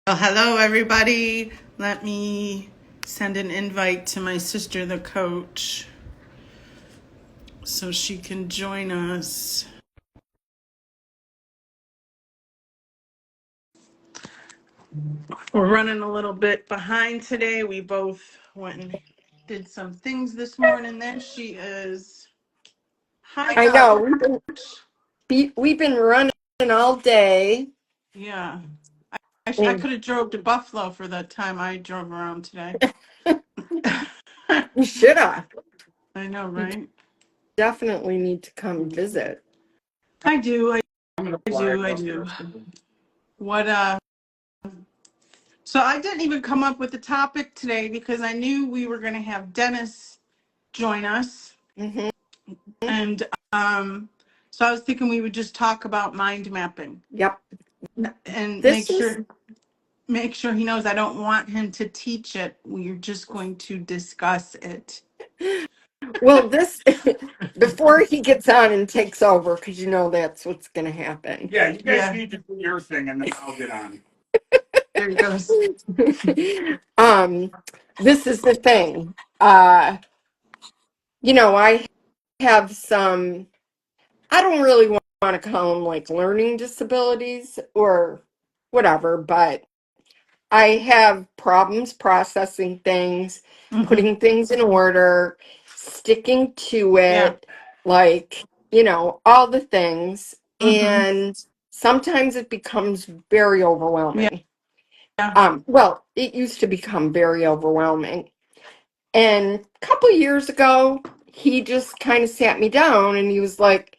Well, hello, everybody. Let me send an invite to my sister, the coach, so she can join us. We're running a little bit behind today. We both went and did some things this morning. There she is. Hi, I know. coach. We've been running all day. Yeah, I And could have drove to Buffalo for the time I drove around today. you should have. I know, You right? definitely need to come visit. I do. I do. What So I didn't even come up with the topic today because I knew we were going to have Dennis join us, hmm and so I was thinking we would just talk about mind mapping Yep. and This is make sure he knows I don't want him to teach it. We're just going to discuss it. this before he gets on and takes over, because you know that's what's going to happen. Yeah, you guys Yeah, need to do your thing and then I'll get on. there he goes. um, this is the thing. I have some. I don't really want to call them like learning disabilities or whatever, but I have problems processing things, Hmm. putting things in order, sticking to Yeah. it, like, all the things. Hmm. And sometimes it becomes very Yeah. overwhelming. Yeah. Well, it used to become very overwhelming. And a couple of years ago, he just kind of sat me down and he was like,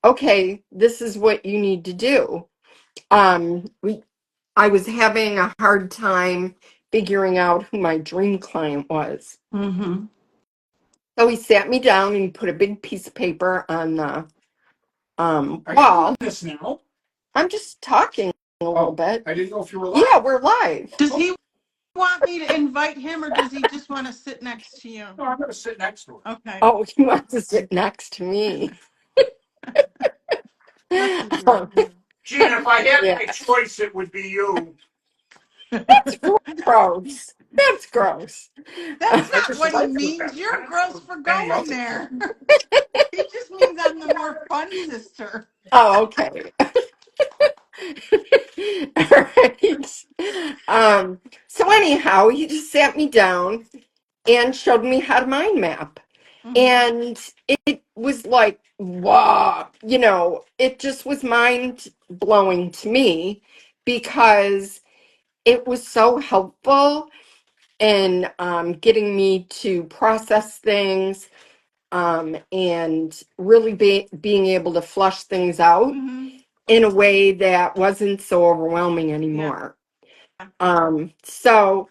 okay, this is what you need to do. I was having a hard time figuring out who my dream client was. Hmm. So he sat me down and he put a big piece of paper on the Are you doing wall. this now? I'm just talking a little Oh, bit. I didn't know if you were live. Yeah, we're live. Does he want me to invite him, or does he just want to sit next to you? No, I'm going to sit next to her. Okay, Oh, he wants to sit next to me. that's adorable. Gina, if I had Yeah, my choice, it would be you. that's gross. That's gross. That's I not just what he like her means. better. You're Not gross for for any going other. there. He just means I'm the more fun sister. Oh, okay. All right. So anyhow, he just sat me down and showed me how to mind map. Hmm. And it was like, wow, it just was mind blowing to me because it was so helpful in getting me to process things and really being able to flush things out Hmm. in a way that wasn't so overwhelming Yeah. anymore. So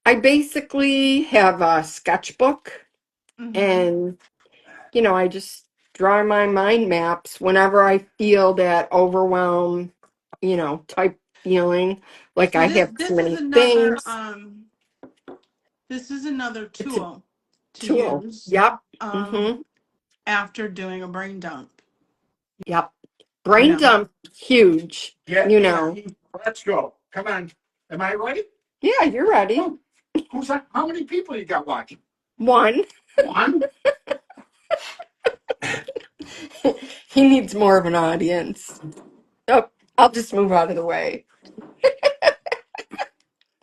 I basically have a sketchbook Hmm. and I just draw my mind maps whenever I feel that overwhelm, type feeling, like So I this have too this is many another things. this is another It's a tool to tool. use Yep. um Mm-hmm. after doing a brain dump. Yep. You Brain know. dump, huge. Yeah, yeah. Let's go. Come on. Am I ready? Yeah, you're ready. Oh, who's that? How many people you got watching? One, One? he needs more of an audience. Oh, I'll just move out of the way.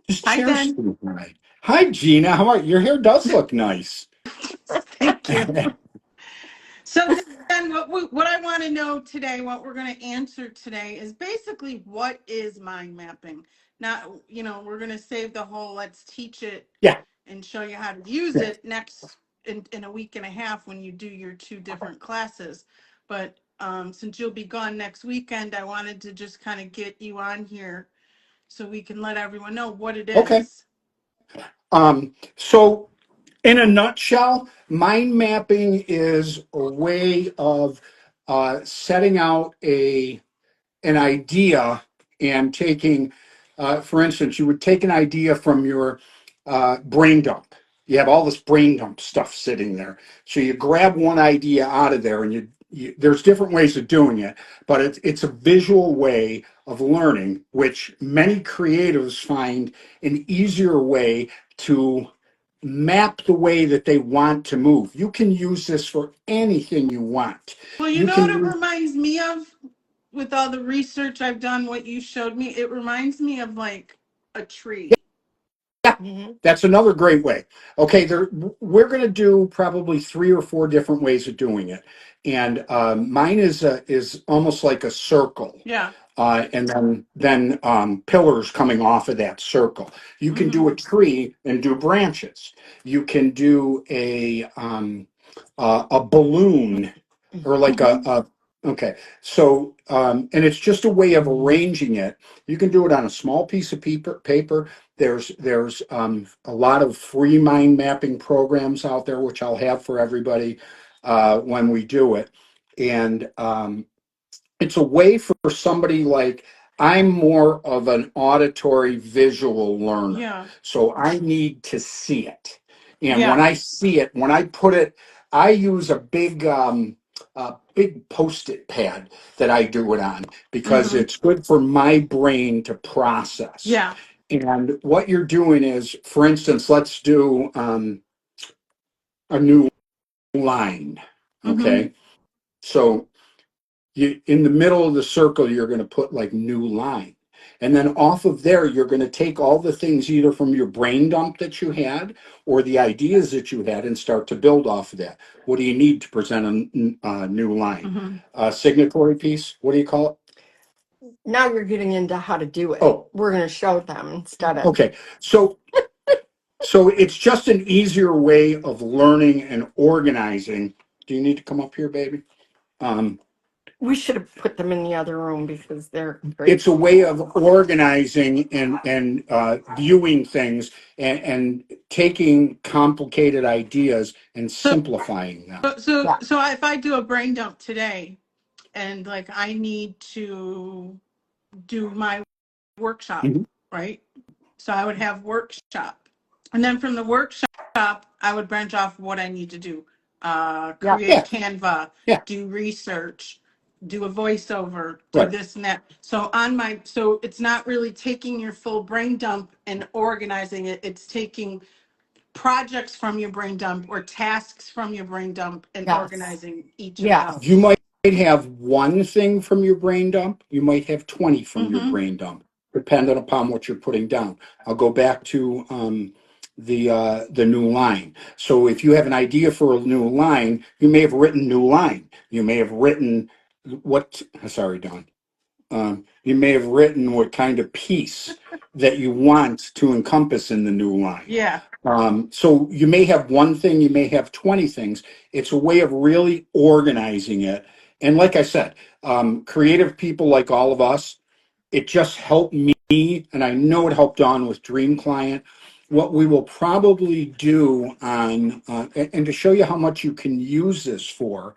This Hi, chair's Ben. too high. Hi, Gina. How are you? Your hair does look nice. Thank you. So then what I want to know today, what we're going to answer today is basically what is mind mapping? Not, we're going to save the whole let's teach it Yeah. and show you how to use it next in a week and a half when you do your two different classes. But since you'll be gone next weekend, I wanted to just kind of get you on here so we can let everyone know what it Okay. is. So in a nutshell, mind mapping is a way of setting out an idea and taking, for instance, you would take an idea from your brain dump. You have all this brain dump stuff sitting there. So you grab one idea out of there and there's different ways of doing it, but it's a visual way of learning, which many creatives find an easier way to map the way that they want to move. You can use this for anything you want. Well, you You know what can it use, reminds me of with all the research I've done, what you showed me, it reminds me of like a tree. yeah, Mhm. that's another great way. Okay, we're going to do probably 3 or 4 different ways of doing it, and mine is almost like a circle, Yeah. and then pillars coming off of that circle. You can Mm-hmm. do a tree and do branches. You can do a balloon or like Mm-hmm. a okay. So and it's just a way of arranging it. You can do it on a small piece of paper. There's a lot of free mind mapping programs out there, which I'll have for everybody when we do it. And it's a way for somebody like I'm more of an auditory visual learner. Yeah. So I need to see it. And when Yeah. I see it, when I put it, I use a big post-it pad that I do it on because Mm-hmm. it's good for my brain to process. Yeah. And what you're doing is, for instance, let's do a new line. Mm-hmm. Okay. So in the middle of the circle, you're going to put like new line. And then off of there, you're going to take all the things either from your brain dump that you had or the ideas that you had and start to build off of that. What do you need to present a new line? Mm-hmm. Signatory piece? What do you call it? Now you're getting into how to do it. Oh, We're going to show them instead of. okay. So it's just an easier way of learning and organizing. Do you need to come up here, baby? Um, We should have put them in the other room because they're it's great. a way of organizing and viewing things and taking complicated ideas and So, simplifying them. Yeah. if I do a brain dump today and like I need to do my workshop, Mhm. right? So I would have workshop. And then from the workshop, I would branch off what I need to do. Yeah. Create Yeah, Canva, yeah, do research, do a voiceover, do right. this and that. So it's not really taking your full brain dump and organizing it. It's taking projects from your brain dump or tasks from your brain dump and Yes. organizing each of You Yes. those. might have one thing from your brain dump. You might have 20 from your Mm-hmm. brain dump, depending upon what you're putting down. I'll go back to the new line. So if you have an idea for a new line, you may have written new line. You may have written what? Sorry, Don. You may have written what kind of piece that you want to encompass in the new line. Yeah. So you may have one thing, you may have 20 things. It's a way of really organizing it. And like I said, creative people like all of us, it just helped me, and I know it helped Dawn with Dream Client. What we will probably do and to show you how much you can use this for,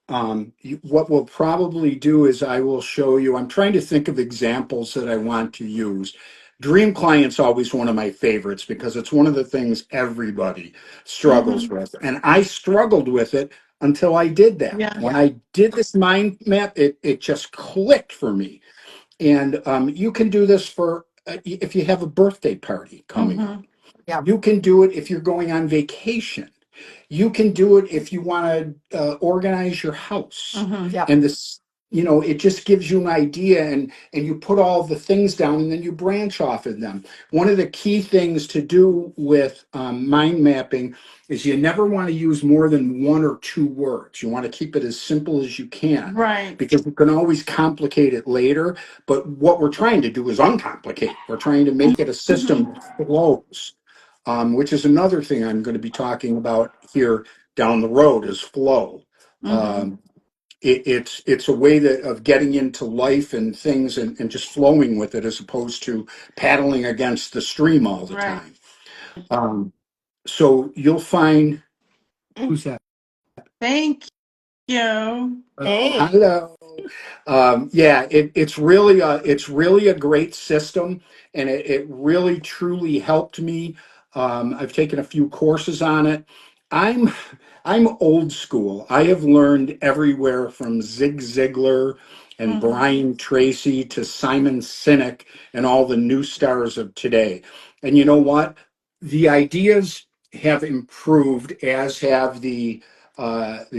what we'll probably do is I will show you, I'm trying to think of examples that I want to use. Dream Client's always one of my favorites because it's one of the things everybody struggles Mm-hmm. with. And I struggled with it until I did that. Yeah. When Yeah. I did this mind map, it just clicked for me. And you can do this for if you have a birthday party coming Mm-hmm. up. Yeah. You can do it if you're going on vacation. You can do it if you want to organize your house. Mm-hmm. Yeah. And this, it just gives you an idea and you put all the things down and then you branch off of them. One of the key things to do with mind mapping is you never want to use more than 1 or 2 words. You want to keep it as simple as you can Right. because you can always complicate it later. But what we're trying to do is uncomplicate. We're trying to make it a system Mm-hmm. that flows, which is another thing I'm going to be talking about here down the road is flow. Mm-hmm. Um, it's a way of getting into life and things and just flowing with it as opposed to paddling against the stream all the Right. time. Um, so you'll find Mm. who's that? Thank you. Hey. Hello. Yeah, it's really a great system, and it really truly helped me. I've taken a few courses on it. I'm I'm old school. I have learned everywhere from Zig Ziglar and Mm-hmm. Brian Tracy to Simon Sinek and all the new stars of today. And you know what? The ideas have improved, as have the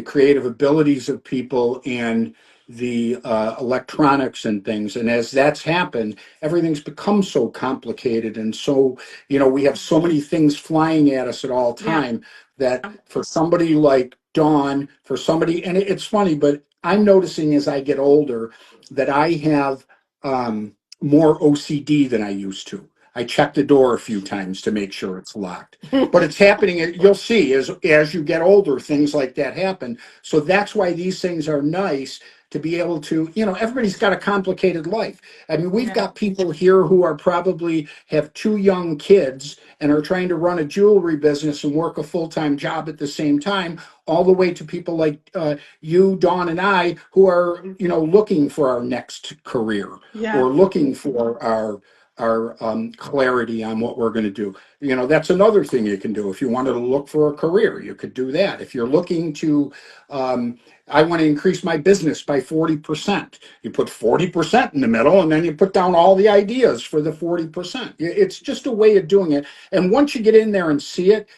creative abilities of people and the electronics and things. And as that's happened, everything's become so complicated and so, we have so many things flying at us at all Yeah. time that for somebody like Dawn, for somebody, and it's funny, but I'm noticing as I get older that I have more OCD than I used to. I check the door a few times to make sure it's locked. But it's happening. You'll see as you get older, things like that happen. So that's why these things are nice to be able to. Everybody's got a complicated life. I mean, we've Yeah. got people here who are probably have two young kids and are trying to run a jewelry business and work a full-time job at the same time, all the way to people like you, Dawn, and I, who are, looking for our next career Yeah. or looking for our clarity on what we're going to do. That's another thing you can do. If you wanted to look for a career, you could do that. If you're looking to, I want to increase my business by 40%. You put 40% in the middle and then you put down all the ideas for the 40%. It's just a way of doing it. And once you get in there and see it,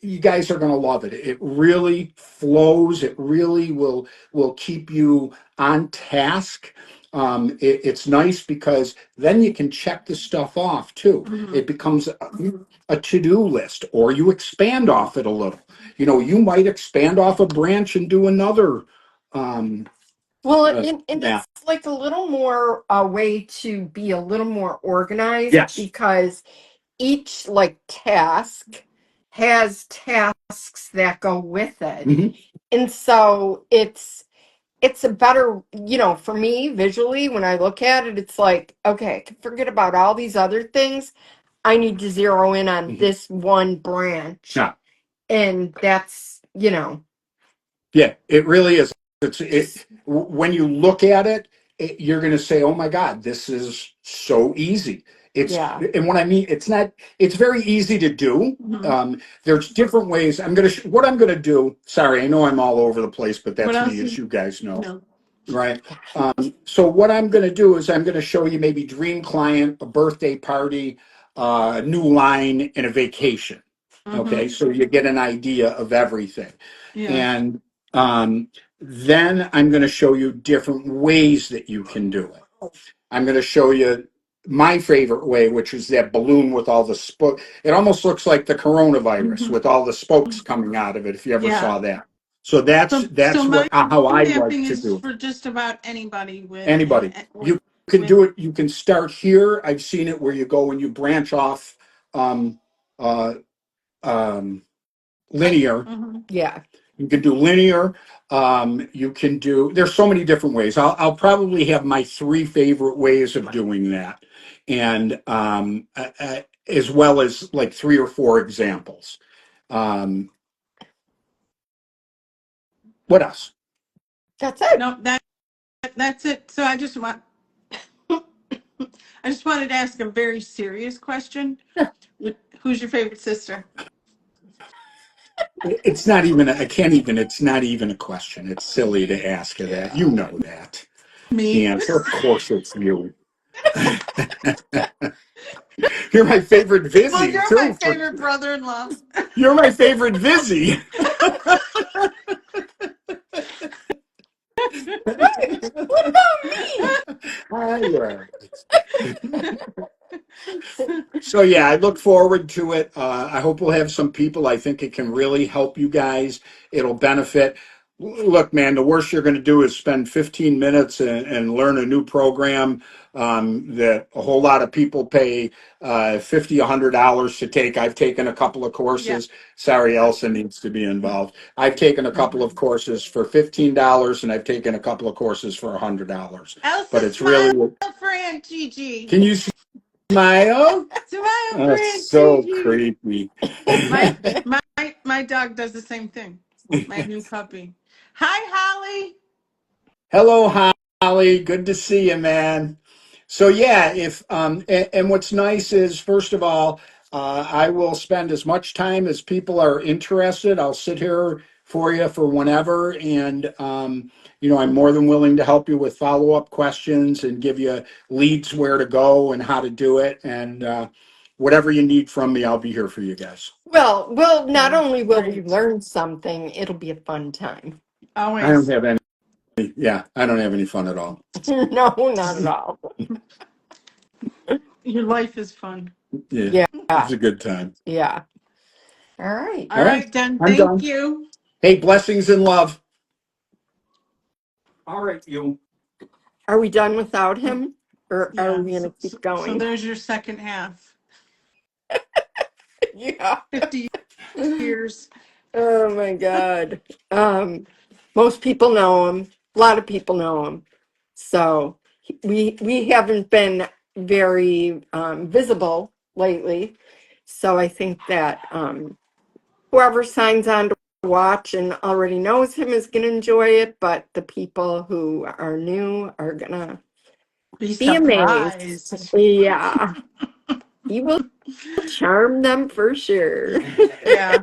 you guys are going to love it. It really flows. It really will keep you on task. It's nice because then you can check the stuff off too. Mm-hmm. It becomes a to-do list, or you expand off it a little. You might expand off a branch and do another um, Well, uh, and map. it's like a little more a way to be a little more organized Yes. because each like task has tasks that go with it. Mhm. And so it's a better, for me visually when I look at it, it's like, okay, I can forget about all these other things. I need to zero in on Mhm. this one branch. Yeah. And that's, Yeah, it really is. just When you look at it, you're going to say, "Oh my God, this is so easy." yeah. And what I mean, it's not. It's very easy to do. Mm-hmm. There's different ways. What I'm going to do. Sorry, I know I'm all over the place, but What that's else me, is as you guys know, no? right? So what I'm going to do is I'm going to show you maybe dream client, a birthday party, a new line, and a vacation. Okay, Mm-hmm. so you get an idea of everything. Yeah. And then I'm going to show you different ways that you can do it. I'm going to show you my favorite way, which is that balloon with all the spokes. It almost looks like the coronavirus Mm-hmm. with all the spokes coming out of it, if you ever Yeah. saw that. So that's So what mind how I like mapping to is do it. for just about anybody with Anybody. with You can with. do it. You can start here. I've seen it where you go and you branch off um, uh, um, linear. Mm-hmm. Yeah. You can do linear. You can do. There's so many different ways. I'll probably have my three favorite ways of doing that, and as well as like three or four examples. Um, what else? That's it. No, that's it. So I just want I just wanted to ask a very serious question. Who's your favorite sister? It's not even. I can't even. It's not even a question. It's silly to ask her that. Yeah. You know that. The Me. answer, of course, it's you. You're my favorite Well, Vizzy you're my too. favorite brother-in-law. You're my favorite Vizzy. What about me? Hi. So yeah, I look forward to it. I hope we'll have some people. I think it can really help you guys. It'll benefit. Look, man, the worst you're going to do is spend 15 minutes and learn a new program that a whole lot of people pay $50, $100 to take. I've taken a couple of Yeah. courses. Sorry, Elsa needs to be involved. I've taken a couple of courses for $15, and I've taken a couple of courses for $100. But Elsa, it's smile really. for Aunt Gigi. Can you smile? Smile for That's Aunt so Gigi. creepy. My my dog does the same thing. My new puppy. Hi, Holly. Hello, Holly. Good to see you, man. So yeah, if and what's nice is first of all, I will spend as much time as people are interested. I'll sit here for you for whenever. And, I'm more than willing to help you with follow up questions and give you leads where to go and how to do it. And whatever you need from me, I'll be here for you guys. Well, not Okay, only will we great. learn something, it'll be a fun time. I don't Always. have any, yeah, I don't have any fun at all. No, not at all. Your life is fun. Yeah, Yeah, it's a good time. yeah. All right. All All right, right, then. I'm Thank done. you. Hey, blessings and love. All right, you. Are we done without him? Or are Yeah. we going So, to so, keep so going? there's your second half. Yeah. 50 years. Oh my God. Um, most people know him. A lot of people know him. So we haven't been very visible lately. So I think that whoever signs on to watch and already knows him is going to enjoy it, but the people who are new are going to Be be amazed. surprised. Yeah, he will charm them for sure. Yeah.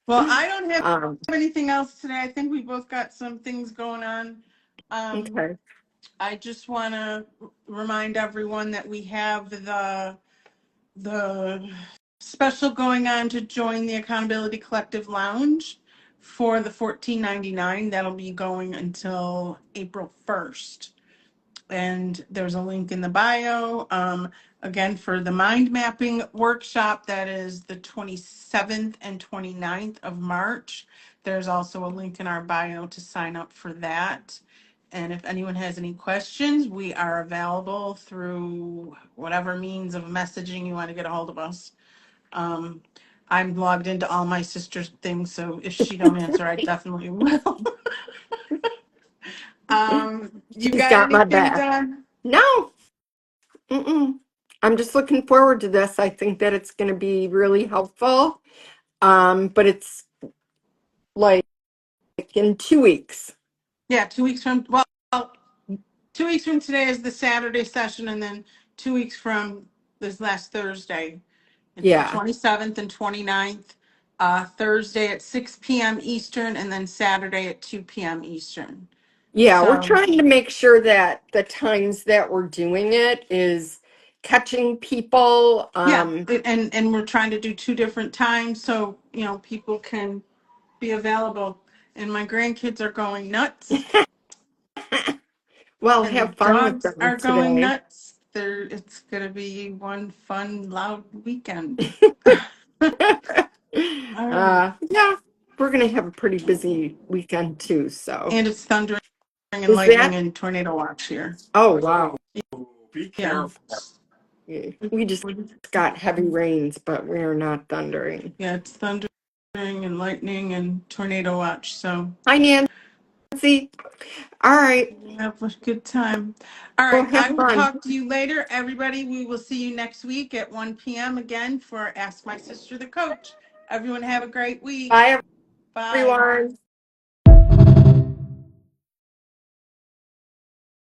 Well, I don't have um, anything else today. I think we both got some things going on. Um, okay. I just want to remind everyone that we have the special going on to join the Accountability Collective Lounge for the 14.99. That'll be going until April 1st. And there's a link in the bio. Again, for the mind mapping workshop, that is the 27th and 29th of March. There's also a link in our bio to sign up for that. And if anyone has any questions, we are available through whatever means of messaging you want to get a hold of us. Um, I'm logged into all my sister's things, so if she don't answer, I definitely will. You She's got got my anything back. done? No, mm-mm. I'm just looking forward to this. I think that it's going to be really helpful. But it's like in 2 weeks. Yeah, 2 weeks from, well, 2 weeks from today is the Saturday session, and then 2 weeks from this last Thursday. It's the Yeah. 27th and 29th, Thursday at 6 p.m. Eastern, and then Saturday at 2 p.m. Eastern. Yeah, we're So, trying to make sure that the times that we're doing it is catching people. yeah, and we're trying to do two different times so, people can be available. And my grandkids are going nuts, Well, and the have fun with dogs them are going today. nuts. It's gonna be one fun, loud weekend. All right. Yeah, we're gonna have a pretty busy weekend too. So And it's thundering and is lightning that? and tornado watch here. Oh wow. Be Yeah. careful. Yeah, we just got heavy rains, but we're not thundering. Yeah, it's thundering and lightning and tornado watch. So Hi, Nancy. All right. have a good time. All Well, right. I have will fun. talk to you later, everybody. We will see you next week at 1 p.m. again for Ask My Sister the Coach. Everyone have a great week. Bye, Bye. everyone.